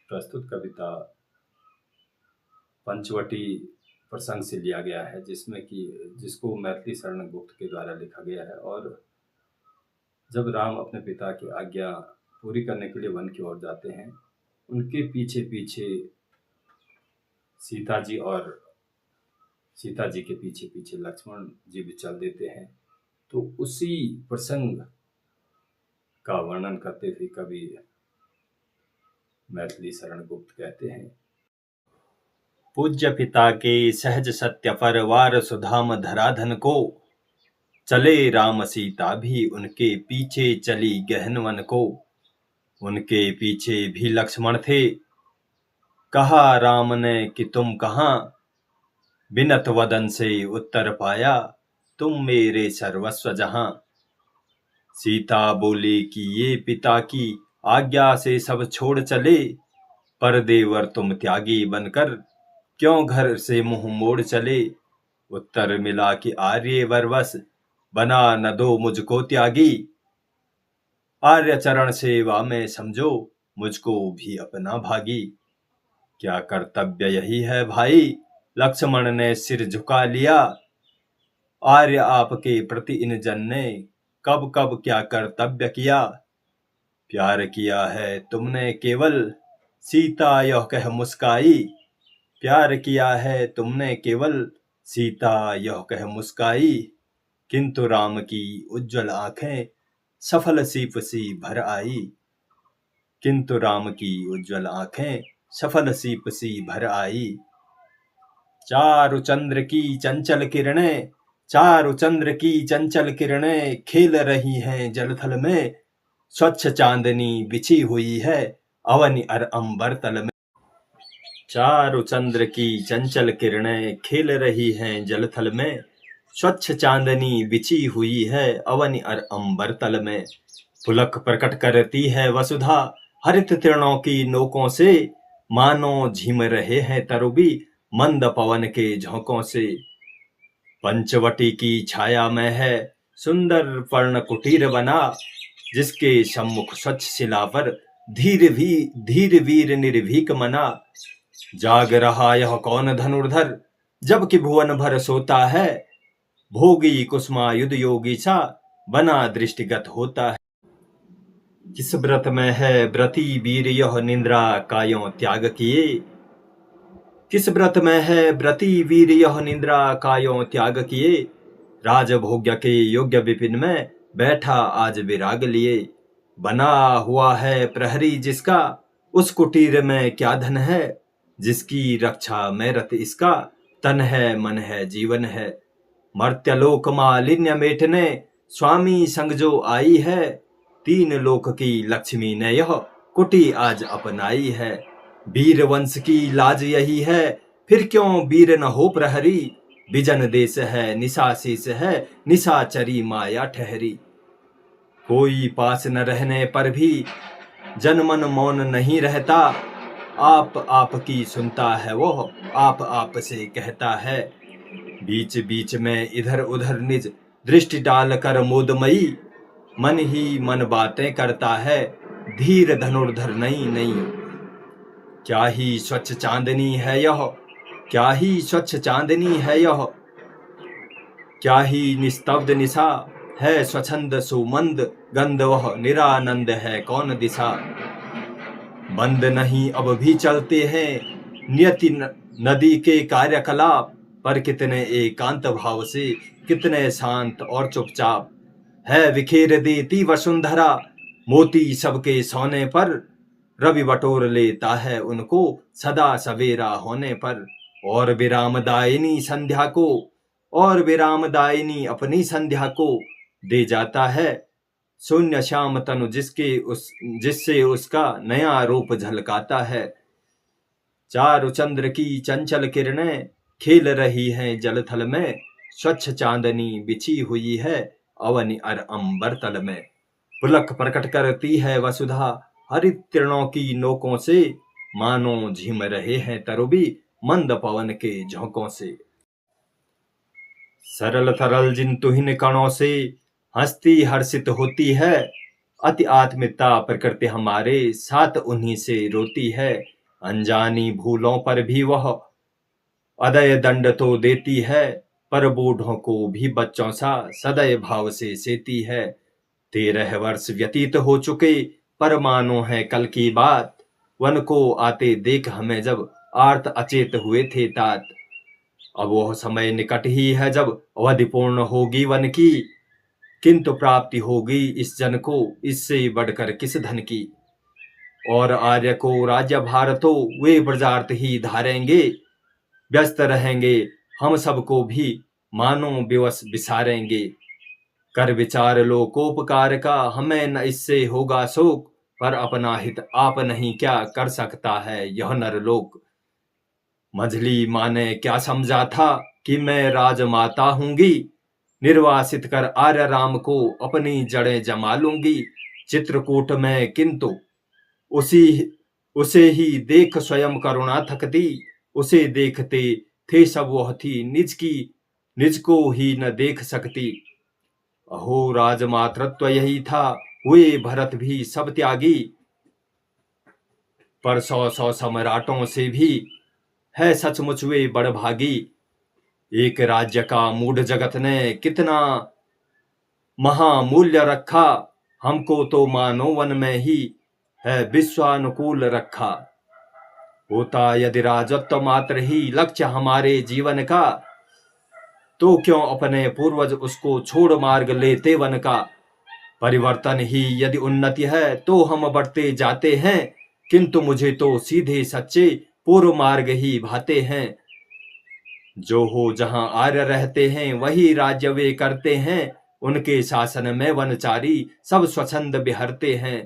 प्रस्तुत कविता पंचवटी प्रसंग से लिया गया है, जिसको मैथिली शरण गुप्त के द्वारा लिखा गया है। और जब राम अपने पिता की आज्ञा पूरी करने के लिए वन की ओर जाते हैं, उनके पीछे पीछे सीता जी के पीछे पीछे लक्ष्मण जी भी चल देते हैं। तो उसी प्रसंग का वर्णन करते हुए कवि मैथिली शरण गुप्त कहते हैं, पूज्य पिता के सहज सत्य पर वार सुधाम धराधन को, चले राम सीता भी उनके पीछे चली गहन वन को। उनके पीछे भी लक्ष्मण थे, कहा राम ने कि तुम कहाँ, बिनत वदन से उत्तर पाया, तुम मेरे सर्वस्व जहां। सीता बोली कि ये पिता की आज्ञा से सब छोड़ चले, पर देवर तुम त्यागी बनकर क्यों घर से मुंह मोड़ चले। उत्तर मिला कि आर्य वरवश बना न दो मुझको त्यागी, आर्य चरण सेवा में समझो मुझको भी अपना भागी। क्या कर्तव्य यही है भाई, लक्ष्मण ने सिर झुका लिया, आर्य आपके प्रति इन जन ने कब कब क्या कर्तव्य किया। प्यार किया है तुमने केवल, सीता यह कह मुस्काई, प्यार किया है तुमने केवल, सीता यह कह मुस्काई। किंतु राम की उज्जवल आंखें सफल सीप सी भर आई, किंतु राम की उज्जवल आंखें सफल सीप सी भर आई। चारु चंद्र की चंचल किरणें, चारु चंद्र की चंचल किरणें खेल रही हैं जलथल में, स्वच्छ चांदनी बिछी हुई है अवनि और अंबर तल में। चारु चंद्र की चंचल किरणें खेल रही हैं जलथल में, स्वच्छ चांदनी बिछी हुई है अवनि और अंबर तल में। पुलक प्रकट करती है वसुधा हरित तृणों की नोकों से, मानो झिम रहे हैं तरुबी मंद पवन के झोंकों से। पंचवटी की छाया में है सुंदर पर्ण कुटीर बना, जिसके सम्मुख स्वच्छ शिला पर धीर वीर निर्भीक मना। जाग रहा यह कौन धनुर्धर, जबकि भुवन भर सोता है, भोगी कुसुमायुध योगी सा बना दृष्टिगत होता है। किस व्रत में है व्रती वीर यह निंद्रा कायों त्याग किए, किस व्रत में है व्रती वीर यह निंद्रा कायों त्याग किए। राजभोग्य के योग्य विपिन में बैठा आज विराग लिए, बना हुआ है प्रहरी जिसका उस कुटीर में क्या धन है। जिसकी रक्षा में रत इसका तन है मन है जीवन है। मर्त्यलोक मालिन्य मेटने स्वामी संग जो आई है, तीन लोक की लक्ष्मी ने यह कुटी आज अपनाई है। वीर वंश की लाज यही है, फिर क्यों वीर न हो प्रहरी। विजन देश है निशाशीष है, निशाचरी माया ठहरी। कोई पास न रहने पर भी जनमन मौन नहीं रहता, आप की सुनता है वो आप से कहता है। बीच बीच में इधर उधर निज दृष्टि डालकर मोदमयी, मन ही मन बातें करता है धीर धनुर्धर नई नई। क्या ही स्वच्छ चांदनी है यह, क्या ही स्वच्छ चांदनी है यह, क्या ही निस्तब्ध निशा है स्वच्छंद सुमंद गंध वह निरानंद है कौन दिशा। बंद नहीं अब भी चलते हैं नियति नदी के कार्यकलाप, पर कितने एकांत भाव से कितने शांत और चुपचाप। है बिखेर देती वसुंधरा मोती सबके सोने पर, रवि बटोर लेता है उनको सदा सवेरा होने पर। और विरामदायिनी संध्या को, और विरामदायिनी अपनी संध्या को दे जाता है। शून्य श्याम तनु जिससे उसका नया रूप झलकाता है। चारु चंद्र की चंचल किरणें खेल रही हैं जलथल में, स्वच्छ चांदनी बिछी हुई है अवनि और अंबर तल में। पुलक प्रकट करती है वसुधा हरित तृणों की नोकों से, मानो झिम रहे हैं तरुबी मंद पवन के झोंकों से। सरल थरल जिन तुहिन कणों से हंसती हर्षित होती है, अति आत्मिकता प्रकृति हमारे साथ उन्हीं से रोती है। अनजानी भूलों पर भी वह अदय दंड तो देती है, पर बूढ़ों को भी बच्चों सा सदय भाव से सेती है। 13 वर्ष व्यतीत हो चुके, पर मानो है कल की बात। वन को आते देख हमें जब आर्त अचेत हुए थे तात। अब वह समय निकट ही है जब अवधि पूर्ण होगी वन की, किंतु प्राप्ति होगी इस जन को इससे बढ़कर किस धन की। और आर्य को राज्य भार तो वे ब्रजार्थ ही धारेंगे, व्यस्त रहेंगे हम सबको भी मानो विवश बिसारेंगे। कर विचार लोकोपकार का, हमें न इससे होगा शोक, पर अपना हित आप नहीं क्या कर सकता है यह नरलोक। मझली माँ ने क्या समझा था कि मैं राजमाता हूंगी, निर्वासित कर आर्य राम को अपनी जड़ें जमा लूंगी चित्रकूट में, किंतु उसे ही देख स्वयं करुणा थकती। उसे देखते थे सब वह थी निज को ही न देख सकती। अहो राजमातृत्व यही था, हुए भरत भी सब त्यागी, पर 100 सम्राटों से भी है सचमुच वे बड़भागी। एक राज्य का मूढ़ जगत ने कितना महामूल्य रखा, हमको तो मानो वन में ही है विश्वानुकूल रखा। होता यदि राजत्व मात्र ही लक्ष्य हमारे जीवन का, तो क्यों अपने पूर्वज उसको छोड़ मार्ग लेते वन का। परिवर्तन ही यदि उन्नति है तो हम बढ़ते जाते हैं, किंतु मुझे तो सीधे सच्चे पूर्व मार्ग ही भाते हैं। जो हो जहां आर्य रहते हैं वही राज्य वे करते हैं, उनके शासन में वनचारी सब स्वच्छंद बिहरते हैं।